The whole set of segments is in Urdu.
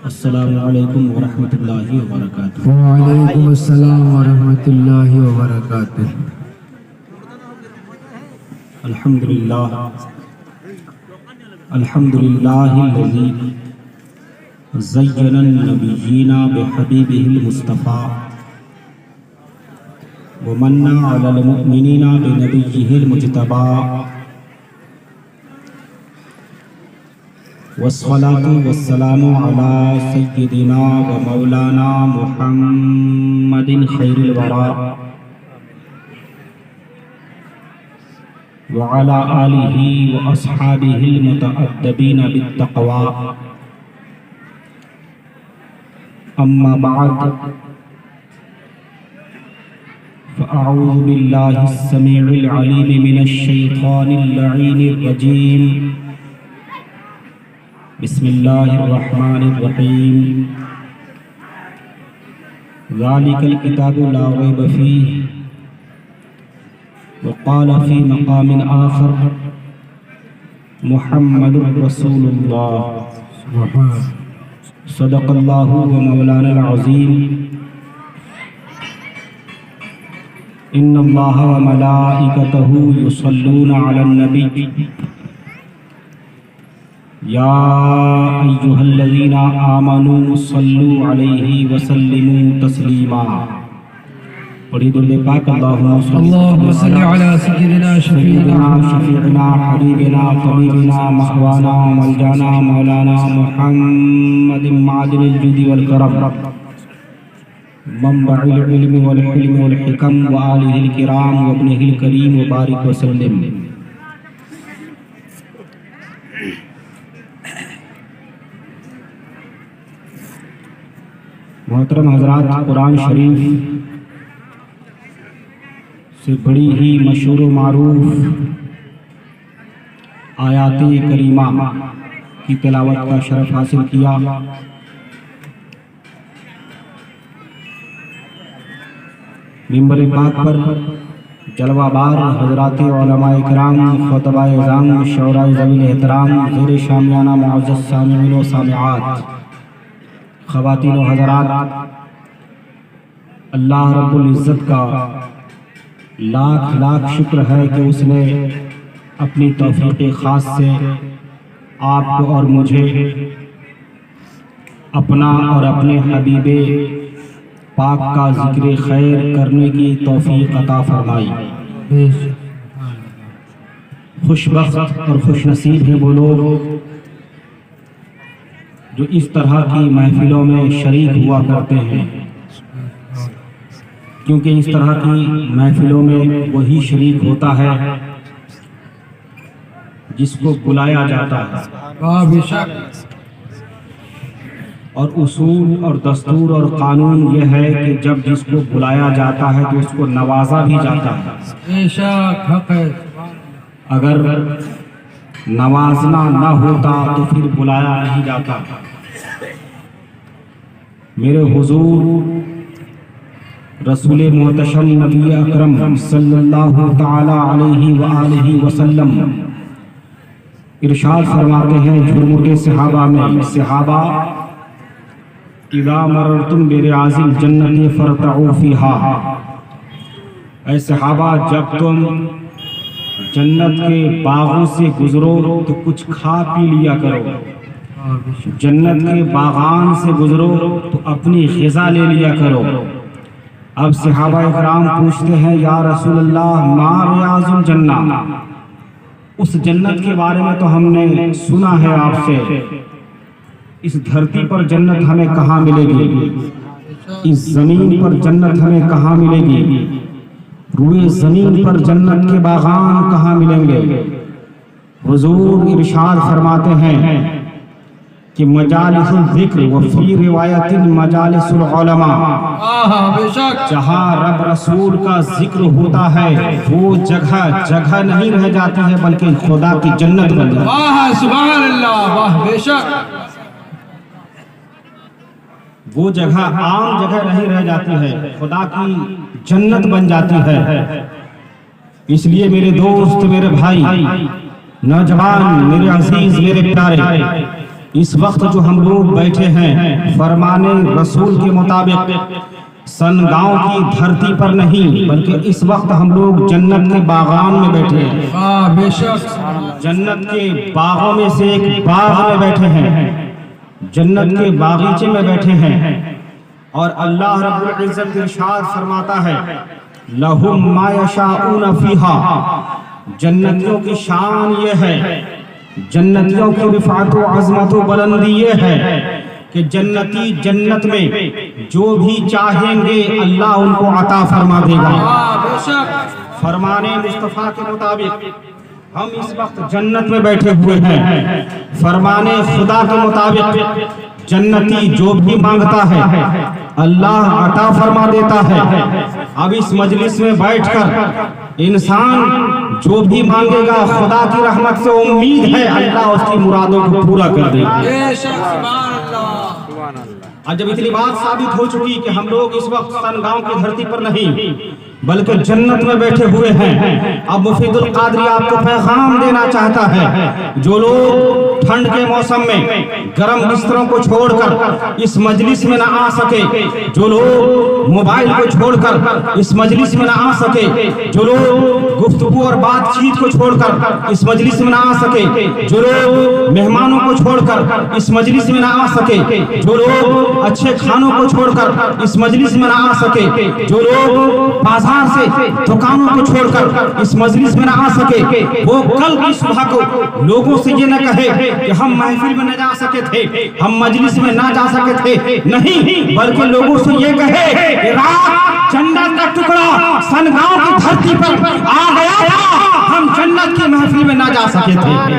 السلام علیکم ورحمۃ اللہ وبرکاتہ۔ وعلیکم السلام ورحمۃ اللہ وبرکاتہ۔ الحمدللہ الذی زین النبیین بحبیبہ المصطفیٰ ومن علی المؤمنین بنبیہ المجتبیٰ والصلاة والسلام علی سیدنا و مولانا محمد خیر الورى وعلى آلہ واصحابہ المتأدبین بالتقوى، اما بعد فاعوذ باللہ السمیع العلیم من الشیطان اللعین الرجیم، بسم اللہ الرحمن الرحیم۔ ذالک الکتاب لا ریب فیہ، وقال فی مقام آخر محمد رسول اللہ، صدق اللہ و مولانا العظیم۔ ان اللہ و ملائکتہ یصلون علی النبی، یا ایہا الذین آمنوا صلوا علیہ وسلموا تسلیما۔ پڑھی درود پاک اللہم صل علی سیدنا شفیعنا حبیبنا طبیبنا مأوانا ملجانا مولانا محمد معدن الجود والکرم، منبع العلم والحلم والحکم، وآلہ الکرام وابنہ الکریم، وبارک وسلم۔ محترم حضرات، قرآن شریف سے بڑی ہی مشہور و معروف آیات کریمہ کی تلاوت کا شرف حاصل کیا۔ منبر پاک پر جلوہ بار حضرات علماء کرام، خطباء اعظام، شعراء ذوی احترام، زیر شامیانہ معزز سامعین و سامعات، خواتین و حضرات، اللہ رب العزت کا لاکھ لاکھ شکر ہے کہ اس نے اپنی توفیق خاص سے آپ کو اور مجھے اپنا اور اپنے حبیب پاک کا ذکر خیر کرنے کی توفیق عطا فرمائی۔ خوش بخت اور خوش نصیب ہیں وہ لوگ جو اس طرح کی محفلوں میں شریک ہوا کرتے ہیں، کیونکہ اس طرح کی محفلوں میں وہی شریک ہوتا ہے جس کو بلایا جاتا ہے، اور اصول اور دستور اور قانون یہ ہے کہ جب جس کو بلایا جاتا ہے تو اس کو نوازا بھی جاتا ہے۔ اگر نوازنا نہ ہوتا تو پھر بلایا نہیں جاتا۔ میرے حضور رسول محتشم نبی اکرم صلی اللہ تعالی علیہ وآلہ وسلم ارشاد فرماتے ہیں جھرمٹ صحابہ میں، صحابہ اذا مررتم بریاض الجنت فرتعوا فیہا، اے صحابہ جب تم جنت کے باغوں سے گزرو تو کچھ کھا پی لیا کرو، جنت کے باغان سے گزرو تو اپنی غذا لے لیا کرو۔ اب صحابہ اکرام پوچھتے ہیں یا رسول اللہ ما ریاض الجنہ، اس جنت کے بارے میں تو ہم نے سنا ہے آپ سے، اس دھرتی پر جنت ہمیں کہاں ملے گی، اس زمین پر جنت ہمیں کہاں ملے گی، روئے زمین پر جنت کے باغان کہاں ملیں گے؟ حضور ارشاد فرماتے ہیں کہ مجالس الذکر وفی روایت مجالس العلماء، جہاں رب رسول کا ذکر ہوتا ہے وہ جگہ نہیں رہ جاتی ہے بلکہ خدا کی جنت بن جاتی ہے۔ سبحان اللہ، واہ بے شک۔ وہ جگہ عام جگہ نہیں رہ جاتی ہے، خدا کی جنت بن جاتی ہے۔ اس لیے میرے دوست، میرے بھائی، نوجوان، میرے عزیز، میرے پیارے، اس وقت جو ہم لوگ بیٹھے ہیں فرمان رسول کے مطابق سنگاؤں کی دھرتی پر نہیں بلکہ اس وقت ہم لوگ جنت کے باغان میں بیٹھے ہیں. بے شک جنت کے باغوں میں سے ایک باغ میں بیٹھے ہیں, جنت کے باغیچے میں بیٹھے ہیں. اور اللہ رب العزت ارشاد فرماتا ہے لَهُمْ مَا يَشَاءُونَ فِيهَا, جنتیوں کی شان یہ ہے, جنتیوں کی رفعت و عظمت و بلندی یہ ہے کہ جنتی جنت میں جو بھی چاہیں گے اللہ ان کو عطا فرما دے گا. بے شک فرمان مصطفیٰ کے مطابق ہم اس وقت جنت میں بیٹھے ہوئے ہیں. فرمان خدا کے مطابق جنتی جو بھی مانگتا ہے اللہ عطا فرما دیتا ہے. اب اس مجلس میں بیٹھ کر انسان جو بھی مانگے گا خدا کی رحمت سے امید ہے اللہ اس کی مرادوں کو پورا کر دے گا. بے شک سبحان اللہ. اور جب اتنی بات ثابت ہو چکی کہ ہم لوگ اس وقت سنگاؤں کی دھرتی پر نہیں بلکہ جنت میں بیٹھے ہوئے ہیں, اب مفید القادری آپ کو پیغام دینا چاہتا ہے جو لوگ ٹھنڈ کے موسم میں گرم بستروں کو چھوڑ کر اس مجلس میں نہ آ سکے, جو لوگ موبائل کو چھوڑ کر اس مجلس میں نہ آ سکے, جو لوگ گفتگو اور بات چیت کو چھوڑ کر اس مجلس میں نہ آ سکے, جو لوگ مہمانوں کو چھوڑ کر اس مجلس میں نہ آ سکے, جو لوگ اچھے کھانوں کو چھوڑ کر اس مجلس میں نہ آ سکے, جو لوگ بازار سے دکانوں کو چھوڑ کر اس مجلس میں نہ آ سکے, وہ کل کی صبح کو لوگوں سے یہ نہ کہے کہ ہم محفل میں نہ جا سکے تھے, ہم مجلس میں نہ جا سکے تھے, نہیں بلکہ لوگوں سے یہ کہے کہ رات جنت کا ٹکڑا سنگاؤں کی دھرتی پر آ گیا تھا, ہم جنت کی محفل میں نہ جا سکے تھے,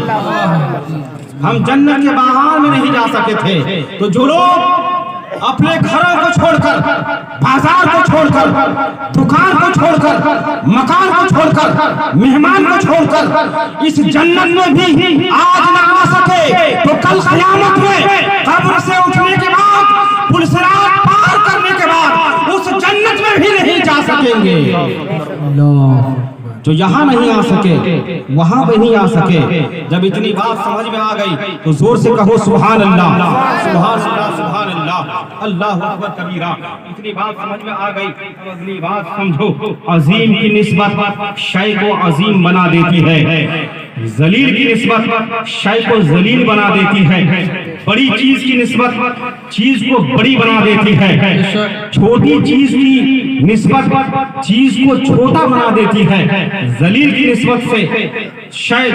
ہم جنت کے باغان میں نہیں جا سکے تھے. تو جو لوگ اپنے گھروں کو چھوڑ کر بازار کو چھوڑ کر دکان کو چھوڑ کر مکان کو چھوڑ کر مہمان کو چھوڑ کر اس جنت میں بھی آج نہ آ سکے تو کل قیامت میں قبر سے اٹھنے کے بعد پل صراط پار کرنے کے بعد اس جنت میں بھی نہیں جا سکیں گے. اللہ جو یہاں نہیں آ سکے وہاں پہ نہیں آ سکے. جب اتنی بات سمجھ میں آ گئی تو زور سے کہو سبحان اللہ, سبحان اللہ, سبحان اللہ, اللہ اکبر کبیرہ. اتنی بات سمجھ میں آ گئی تو اگلی بات سمجھو. عظیم کی نسبت شے کو عظیم بنا دیتی ہے, ذلیل کی نسبت شے کو ذلیل بنا دیتی ہے, بڑی چیز کی نسبت چیز کو بڑی بنا دیتی ہے, چھوٹی چیز کی نسبت چیز کو چھوٹا بنا دیتی ہے, ذلیل کی نسبت سے شے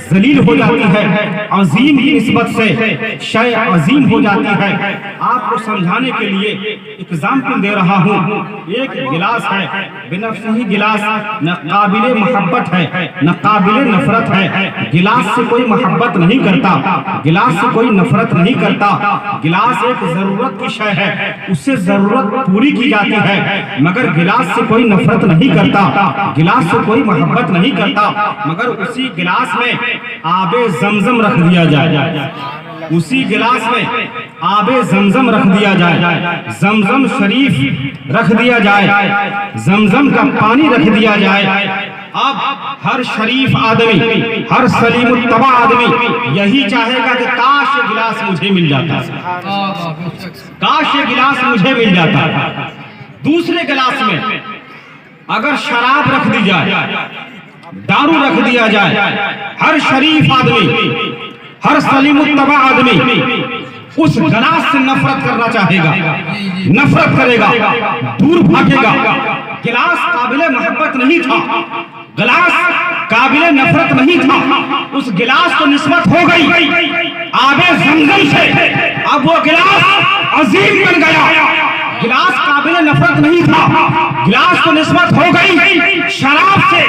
ذلیل ہو جاتی ہے, عظیم کی نسبت سے شے عظیم ہو جاتی ہے. آپ کو سمجھانے کے لیے ایگزامپل دے رہا ہوں. ایک گلاس ہے, بنفس ہی گلاس نہ قابل محبت ہے نہ قابل نفرت ہے. گلاس سے کوئی محبت نہیں کرتا, گلاس سے کوئی نفرت نہیں کرتا. گلاس ایک ضرورت کی شے ہے, اس سے ضرورت پوری کی جاتی ہے, مگر گلاس سے کوئی نفرت نہیں کرتا, گلاس سے کوئی محبت نہیں کرتا. مگر اسی گلاس میں آب زمزم رکھ دیا جائے, اسی گلاس میں آب زمزم رکھ دیا جائے, زمزم شریف رکھ دیا جائے, زمزم کا پانی رکھ دیا جائے. اب ہر شریف آدمی, ہر سلیم الطبع آدمی یہی چاہے گا کہ کاش یہ گلاس مجھے مل جاتا, کاش یہ گلاس مجھے مل جاتا. دوسرے گلاس میں اگر شراب رکھ دی جائے, دارو رکھ دیا جائے, ہر شریف آدمی, ہر سلیم الطبع آدمی اس گلاس سے نفرت کرنا چاہے گا, نفرت کرے گا, دور بھاگے گا. گلاس قابل محبت نہیں تھا, گلاس قابل نفرت نہیں تھا, اس گلاس کو نسبت ہو گئی آب زمزم سے, اب وہ گلاس عظیم بن گیا. گلاس قابل نفرت نہیں تھا, گلاس کو نسبت ہو گئی شراب سے,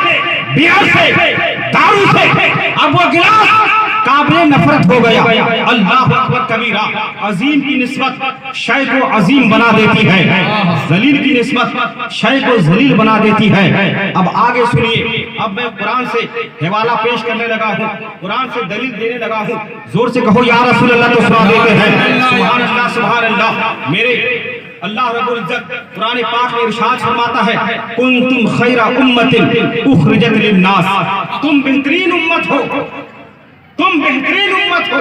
بیئر سے, دارو سے, اب وہ گلاس قابل نفرت ہو گیا. اللہ اکبر کبیرہ. عظیم کی نسبت شے کو عظیم بنا دیتی ہے, ذلیل کی نسبت شے کو ذلیل بنا دیتی ہے. اب آگے سنیے, اب میں قرآن سے حوالہ پیش کرنے لگا ہوں, قرآن سے دلیل دینے لگا ہوں. زور سے کہو یا رسول اللہ تو سنا دیتے ہیں. سبحان اللہ, سبحان اللہ. میرے اللہ رب العزت قرآن پاک میں ارشاد فرماتا ہے کنتم خیر امت اخرجت للناس, تم بہترین امت ہو, تم بہترین امت ہو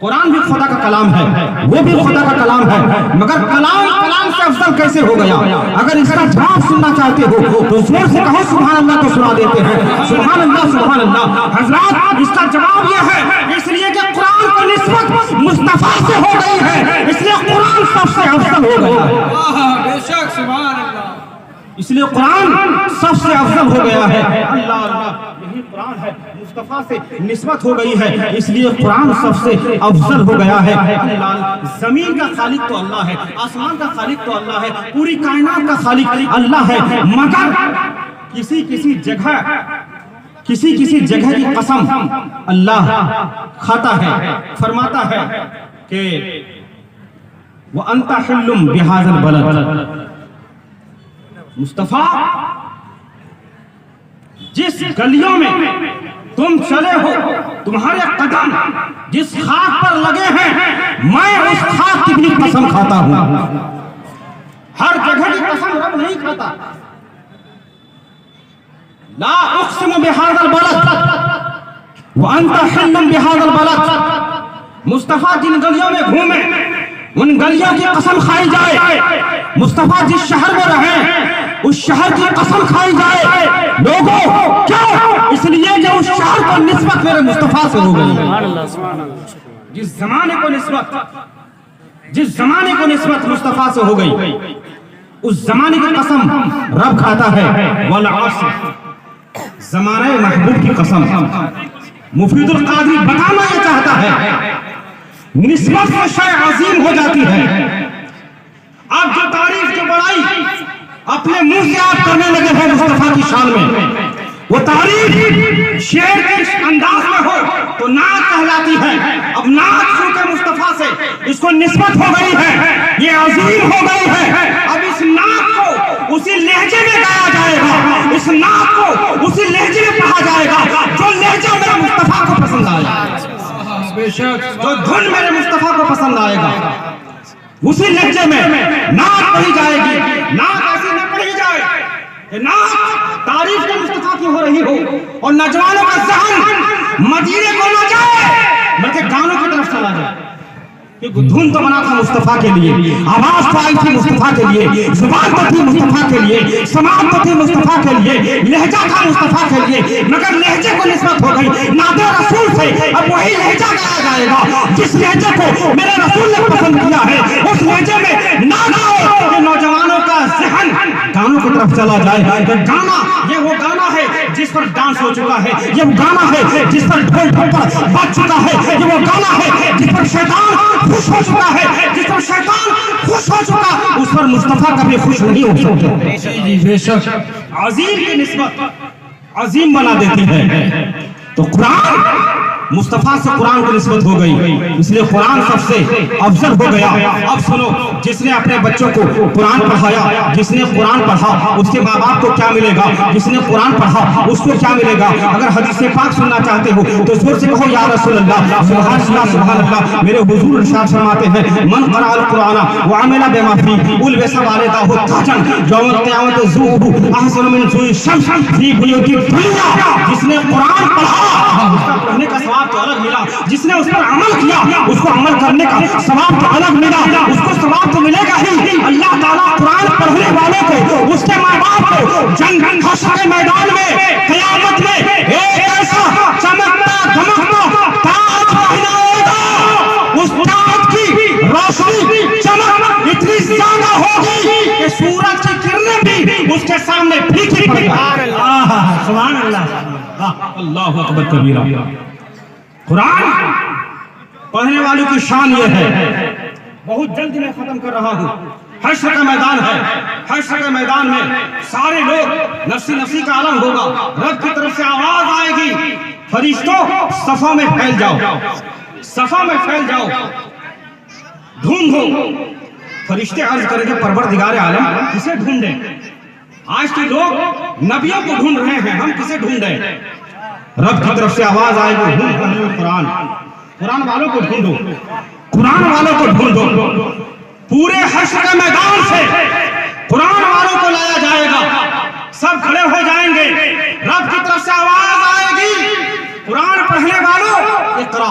قرآن بھی خدا کا کلام ہے، وہ بھی خدا کا کلام ہے، مگر کلام سے افضل کیسے ہو گیا؟ اگر اس کا جواب سننا چاہتے ہو تو زور سے کہو سبحان اللہ تو سنا دیتے ہیں، سبحان اللہ سبحان اللہ۔ حضرات اس کا جواب یہ ہے اس لیے کہ قرآن کو نسبت مصطفیٰ سے ہو گئی ہے، اس لیے قرآن سب سے افضل ہو گیا ہے، بے شک سبحان اللہ، اس لیے قرآن سب سے افضل ہو گیا ہے۔ اللہ اللہ یہی قرآن ہے، مصطفیٰ سے نسبت ہو گئی ہے، اس لیے قرآن سب سے افضل ہو گیا ہے۔ زمین کا خالق تو اللہ ہے، آسمان کا خالق تو اللہ ہے، پوری کائنات کا خالق اللہ ہے، مگر کسی جگہ کی قسم اللہ کھاتا ہے، فرماتا ہے کہ وَأَنْتَ حِلٌّ بِهَذَا الْبَلَدِ، مصطفیٰ جس گلیوں میں تم چلے ہو، تمہارے قدم جس خاک پر لگے ہیں، میں اس خاک کی بھی قسم کھاتا ہوں۔ ہر جگہ کی قسم رب نہیں کھاتا۔ لا اقسم بهذا البلد وانت حل بهذا البلد، مصطفیٰ جن گلیوں میں گھومے ان گلیوں کی قسم کھائی جائے، مصطفیٰ جس شہر میں رہے اس شہر کی قسم کھائی جائے۔ لوگوں کیوں؟ اس لیے کہ اس شہر کو نسبت میرے مصطفیٰ سے ہو گئی، جس زمانے کو نسبت مصطفیٰ سے ہو گئی، اس زمانے کی قسم رب کھاتا ہے۔ والعصر، زمانہ محبوب کی قسم۔ مفید القادری بتانا یہ چاہتا ہے نسبت سے شے عظیم ہو جاتی ہے۔ اب جو تعریف جو بڑائی اپنے منہ سے آپ کرنے لگے ہیں مصطفیٰ کی شان میں، وہ تعریف شعر کے انداز میں ہو تو نعت کہلاتی ہے۔ اب نعت چونکہ مصطفیٰ سے اس کو نسبت ہو گئی ہے، یہ عظیم ہو گئی ہے، اب اس نعت کو اسی لہجے میں گایا جائے گا، اس نعت کو اسی لہجے میں پڑھا جائے گا جو لہجہ میرے مصطفیٰ کو پسند آئے گا، بے شک جو دھن میرے مصطفیٰ کو پسند آئے گا، اسی لہجے میں نعت پڑھی جائے گی۔ نعت ایسی نہ پڑھی جائے کہ نعت تعریف کے مصطفیٰ کی ہو رہی ہو اور نوجوانوں کا ذہن مدینے کو نہ جائے بلکہ گانوں کی طرف چلا جائے، کیونکہ دھن تو بنا تھا مصطفیٰ کے لیے، آواز تو آئی تھی مصطفیٰ کے لیے، زبان تو تھی مصطفیٰ کے لیے، سماعت تو تھی مصطفیٰ کے لیے، لہجہ تھا مصطفیٰ کے لیے، مگر لہجے کو نسبت ہو گئی نعت رسول سے۔ اب وہی لہجہ گایا جائے گا جس لہجے کو میرے رسول نے پسند کیا ہے، اس لہجے میں نہ گاؤ کہ نوجوانوں کا ذہن گانوں کی طرف چلا جائے۔ کہ گانا یہ وہ گانا ہے جس پر ڈانس ہو چکا ہے، یہ وہ گانا ہے جس پر ڈھول ڈھپڑ بج چکا ہے، یہ وہ گانا ہے جس پر شیطان خوش ہو چکا ہے، جس پر شیطان خوش ہو چکا اس پر مصطفیٰ کبھی خوش نہیں ہو سکتا۔ جی بے شک عظیم کی نسبت عظیم بنا دیتی ہے، تو قرآن مصطفیٰ سے قرآن کی نسبت ہو گئی، اس لیے قرآن سب سے افضل ہو گیا۔ اب سنو، جس نے اپنے بچوں کو قرآن پڑھایا، جس نے قرآن پڑھا اس کے ماں باپ کو کیا ملے گا، جس نے قرآن پڑھا اس کو کیا ملے گا؟ اگر حدیث پاک سننا چاہتے ہو تو زور سے کہو یا رسول اللہ، سبحان اللہ سبحان اللہ۔ میرے حضور ارشاد فرماتے ہیں من قرأ القرآن وعمل بما فیہ البس والدہ تاجا یوم القیامت ذوہ احسن من ذوی الشمس فی بیوت الدنیا۔ جس نے قرآن پڑھا اس کا پڑھنے کا ثواب تو الگ ملا، جس نے اس پر عمل کیا اس کو عمل کرنے کا ثواب تو الگ ملا، اس کو ثواب تو ملے گا ہی۔ اللہ تعالیٰ قرآن پڑھنے والے کو، اس کے ماں باپ کو جنگ حشر کے میدان میں قیامت میں ایک ایسا چمکتا دمکتا تاج پہنائے گا، اس تاج کی روشنی چمک اتنی زیادہ ہوگی کہ سورج کی کرنیں بھی اس کے سامنے پھیکی پڑیں گی۔ سبحان اللہ، اللہ اکبر کبیرہ۔ قرآن پڑھنے والوں کی شان یہ ہے، بہت جلد میں ختم کر رہا ہوں۔ حشر کا میدان ہے، حشر کے میدان میں سارے لوگ نفسی نفسی کا عالم ہوگا، رب کی طرف سے آواز آئے گی فرشتوں صفوں میں پھیل جاؤ، صفوں میں پھیل جاؤ، ڈھونڈو۔ فرشتے عرض کریں گے پروردگار عالم کسے ڈھونڈیں؟ آج کے لوگ نبیوں کو ڈھونڈ رہے ہیں، ہم کسے ڈھونڈیں؟ رب کی طرف سے آواز آئے گی قرآن، قرآن والوں کو ڈھونڈو، قرآن والوں کو ڈھونڈو۔ پورے حشر کے میدان سے قرآن والوں کو لایا جائے گا، سب کھڑے ہو جائیں گے، رب کی طرف سے آواز آئے گی قرآن پڑھنے والوں اقرا،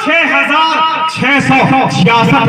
6666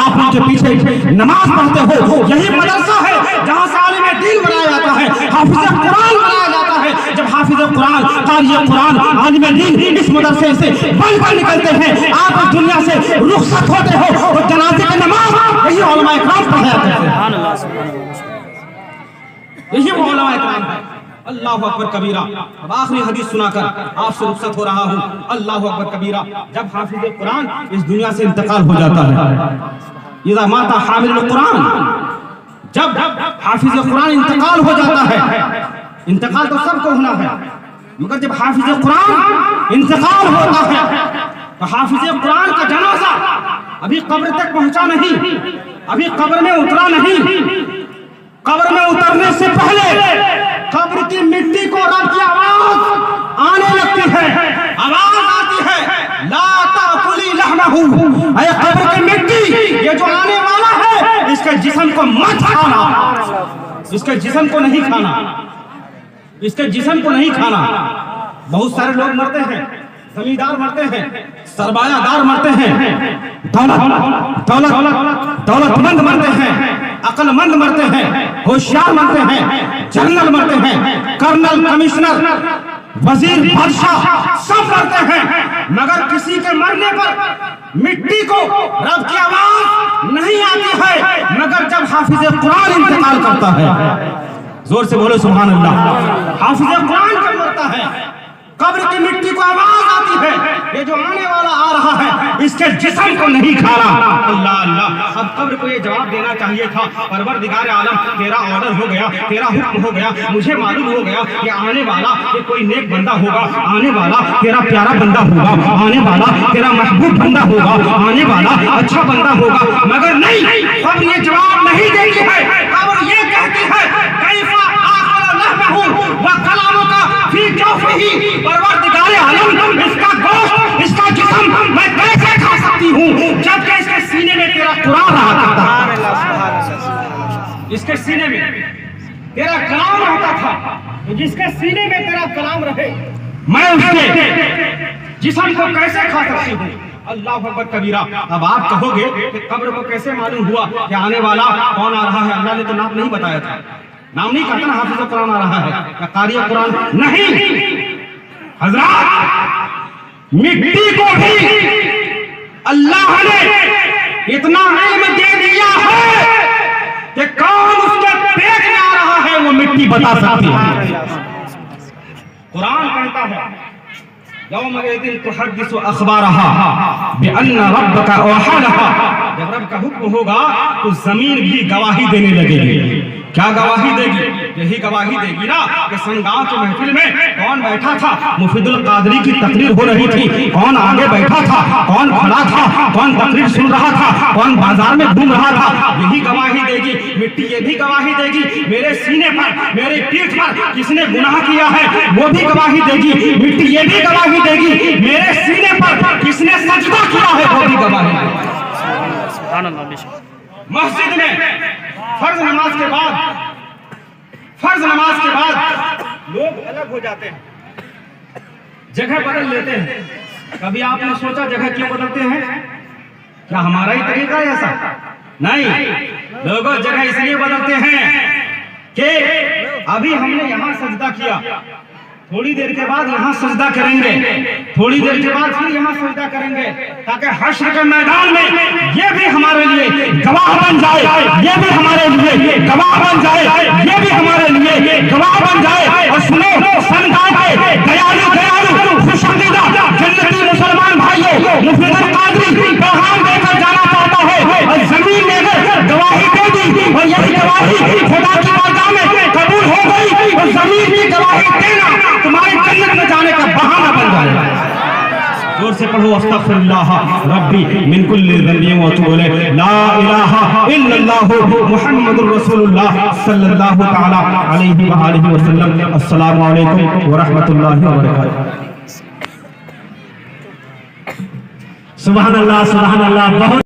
آپ ان کے پیچھے نماز پڑھتے ہو۔ یہی مدرسہ ہے جہاں سے عالم دین بنایا جاتا ہے، حافظ قرآن بنایا جاتا ہے۔ جب حافظ قرآن، قاری قرآن، عالم دین اس مدرسے سے بن کر نکلتے ہیں، آپ اس دنیا سے رخصت ہوتے ہو تو جنازے کی نماز یہی علماء اکرام پڑھایا کرتے ہیں، یہی وہ علماء اکرام ہے۔ اللہ اکبر کبیرہ۔ اب آخری حدیث سنا کر آپ سے رخصت ہو رہا ہوں۔ اللہ اکبر کبیرہ۔ جب حافظ قرآن اس دنیا سے انتقال ہو جاتا ہے، اذا مات حامل القرآن، جب حافظ قرآن انتقال ہو جاتا ہے، انتقال تو سب کو ہونا ہے، مگر جب حافظ قرآن انتقال ہوتا ہے تو حافظ قرآن کا جنازہ ابھی قبر تک پہنچا نہیں، ابھی قبر میں اترا نہیں، قبر میں اترنے سے پہلے قبر کی مٹی کو رب کی آواز آنے لگتی ہے، آواز آتی ہے، لا تأکلی لحمہ، اے قبر کی مٹی، یہ جو آنے والا ہے اس کے جسم کو مت کھانا، اس کے جسم کو نہیں کھانا، اس کے جسم کو نہیں کھانا۔ بہت سارے لوگ مرتے ہیں، زمیندار مرتے ہیں، سرمایہ دار مرتے ہیں، دولت مند مرتے ہیں، عقل مند مرتے ہیں، ہوشیار مرتے ہیں، جنرل مرتے ہیں، کرنل، کمشنر، وزیر، بادشاہ سب مرتے ہیں، مگر کسی کے مرنے پر مٹی کو رب کی آواز نہیں آتی ہے، مگر جب حافظ قرآن انتقال کرتا ہے۔ زور سے بولو سبحان اللہ۔ حافظ قرآن جب مرتا ہے، قبر کی مٹی کو آواز آتی ہے، یہ جو آنے والا آ رہا ہے اس کے جسم کو نہیں کھانا۔ اللہ اللہ۔ اب قبر کو یہ جواب دینا چاہیے تھا، پروردگار عالم تیرا آرڈر ہو گیا، تیرا حکم ہو گیا، مجھے معلوم ہو گیا کہ آنے والا یہ کوئی نیک بندہ ہوگا، آنے والا تیرا پیارا بندہ ہوگا، آنے والا تیرا محبوب بندہ ہوگا، آنے والا اچھا بندہ ہوگا، مگر نہیں، قبر یہ جواب نہیں دیتی ہے۔ قبر یہ کہتی ہے کیف آخر لحمہ وکلامک فی جوفہ، پروردگار عالم اس کا گوشت، اس کا جسم میں کیسے کھا سکتی ہوں جبکہ اس کے سینے میں تیرا قرآن رہا کرتا تھا، اس کے سینے میں تیرا کلام رہتا تھا، جس کے سینے میں تیرا کلام رہے میں اس کے جسم کو کیسے کھا سکتی ہوں۔ اللہ اکبر کبیرہ۔ اب آپ کہو گے کہ قبر کو کیسے معلوم ہوا کہ آنے والا کون آ رہا ہے؟ اللہ نے تو نام نہیں بتایا تھا، نام نہیں کہا نا حافظ قرآن آ رہا ہے یا قاری قرآن، نہیں حضرات، مٹی کو بھی اللہ نے اتنا علم دے دیا ہے کہ کون اس کے پیٹ میں آ رہا ہے وہ مٹی بتا سکتی ہے۔ قرآن کہتا ہے یومئذ تحدث اخبارها بان ربک اوحی لها، جب رب کا حکم ہوگا تو زمین بھی گواہی دینے لگے گی۔ کیا گواہی دے گی؟ یہی گواہی دے گی نا کہ سنگاؤں کے محفل میں کون بیٹھا تھا، مفید القادری کی تقریر ہو رہی تھی، کون آگے بیٹھا تھا، کون کھڑا تھا، کون تقریر سن رہا تھا، کون بازار میں گھوم رہا تھا، یہی گواہی دے گی۔ مٹی یہ بھی گواہی دے گی، میرے سینے پر، میرے پیٹھ پر کس نے گناہ کیا ہے وہ بھی گواہی دے گی۔ مٹی یہ بھی گواہی دے گی، میرے سینے پر کس نے سجدہ کیا ہے وہ بھی گواہی دے گی۔ مسجد میں فرض نماز کے بعد لوگ الگ ہو جاتے ہیں، جگہ بدل لیتے ہیں۔ کبھی آپ نے سوچا جگہ کیوں بدلتے ہیں؟ کیا ہمارا ہی طریقہ ہے ایسا؟ نہیں، لوگوں جگہ اس لیے بدلتے ہیں کہ ابھی ہم نے یہاں سجدہ کیا، تھوڑی دیر کے بعد یہاں سجدہ کریں گے، تھوڑی دیر کے بعد پھر یہاں سجدہ کریں گے، تاکہ حشر کے میدان میں یہ بھی ہمارے لیے گواہ بن جائے، یہ بھی ہمارے لیے گواہ بن جائے، یہ بھی ہمارے لیے گواہ بن جائے۔ اور سنو سنگاہ کے دیالو خوشامدیدہ جنتی مسلمان بھائیوں، مفید القادری پیغام دے کر جانا چاہتا ہے، اور زمین نے اگر گواہی دے دی اور یہی گواہی خدا کی بارگاہ میں قبول ہو گئی اور زمین کی گواہی دینا تمہاری جنت میں جانے کا بہانہ بن جائے گا۔ زور سے پڑھو استغفر اللہ ربی من کل ذنب واتوب الیہ، لا الہ الا اللہ محمد رسول اللہ صلی اللہ تعالی علیہ وآلہ وسلم۔ السلام علیکم ورحمۃ اللہ وبرکاتہ۔ سبحان اللہ، سبحان اللہ۔ بہت